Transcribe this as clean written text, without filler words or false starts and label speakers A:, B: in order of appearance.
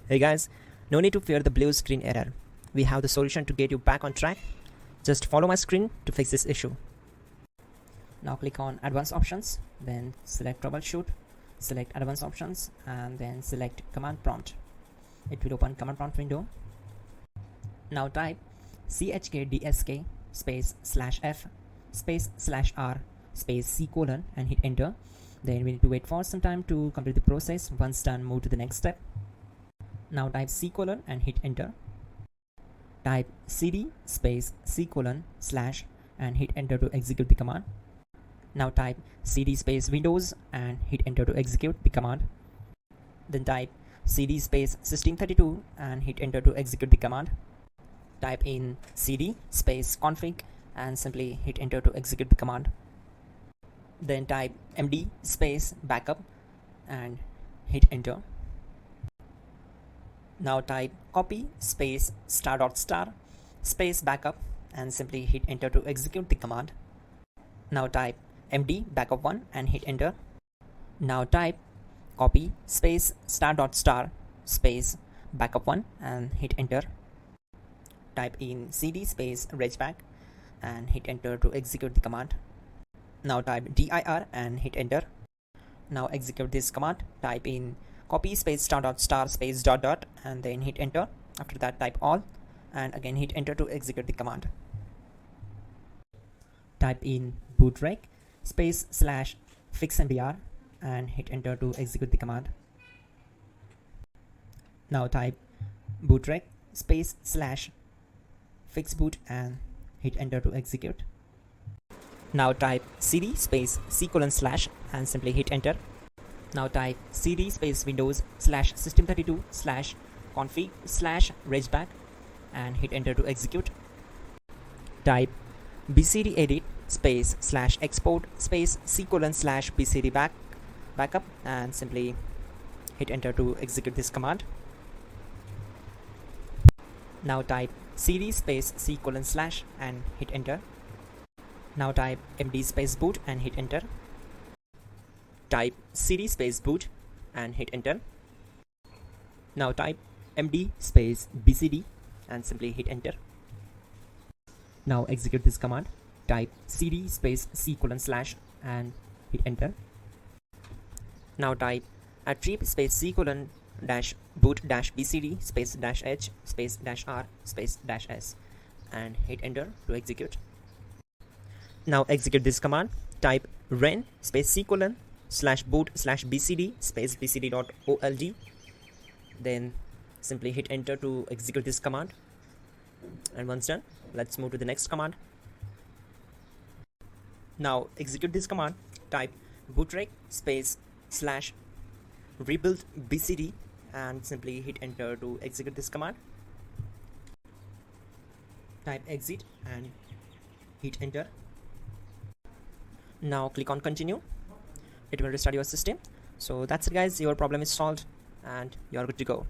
A: Hey guys, no need to fear the blue screen error. We have the solution to get you back on track. Just follow my screen to fix this issue. Now click on Advanced Options, then select Troubleshoot, select Advanced Options, and then select Command Prompt. It will open Command Prompt window. Now type chkdsk space /f space /r space c : and hit enter. Then we need to wait for some time to complete the process. Once done, move to the next step. Now type c : and hit enter. Type cd space c : / and hit enter to execute the command. Now type cd space Windows and hit enter to execute the command. Then type cd space system32 and hit enter to execute the command. Type in cd space config and simply hit enter to execute the command. Then type md space backup and hit enter. Now type copy space ** space backup and simply hit enter to execute the command. Now type md backup1 and hit enter. Now type copy space ** space backup1 and hit enter. Type in cd space regback and hit enter to execute the command. Now type dir and hit enter. Now execute this command. Type in copy space ** space ... and then hit enter. After that type all and again hit enter to execute the command. Type in bootrec space /fixmbr and hit enter to execute the command. Now type bootrec space /fixboot and hit enter to execute. Now type cd space c : / and simply hit enter. Now type cd space Windows /system32 /config /regback and hit enter to execute. Type bcd edit space /export space c : / bcd backup and simply hit enter to execute this command. Now type cd space c : / and hit enter. Now type md space boot and hit enter. Type cd space boot and hit enter. Now type md space bcd and simply hit enter. Now execute this command. Type cd space c : / and hit enter. Now type attrib space c : -boot -bcd space -h space -r space -s and hit enter to execute. Now execute this command. Type ren space c : /boot /bcd space bcd.old. Then simply hit enter to execute this command. And once done, let's move to the next command. Now execute this command. Type bootrec space /rebuild bcd and simply hit enter to execute this command. Type exit and hit enter. Now click on continue. It will restart your system. So that's it guys, your problem is solved and you're good to go.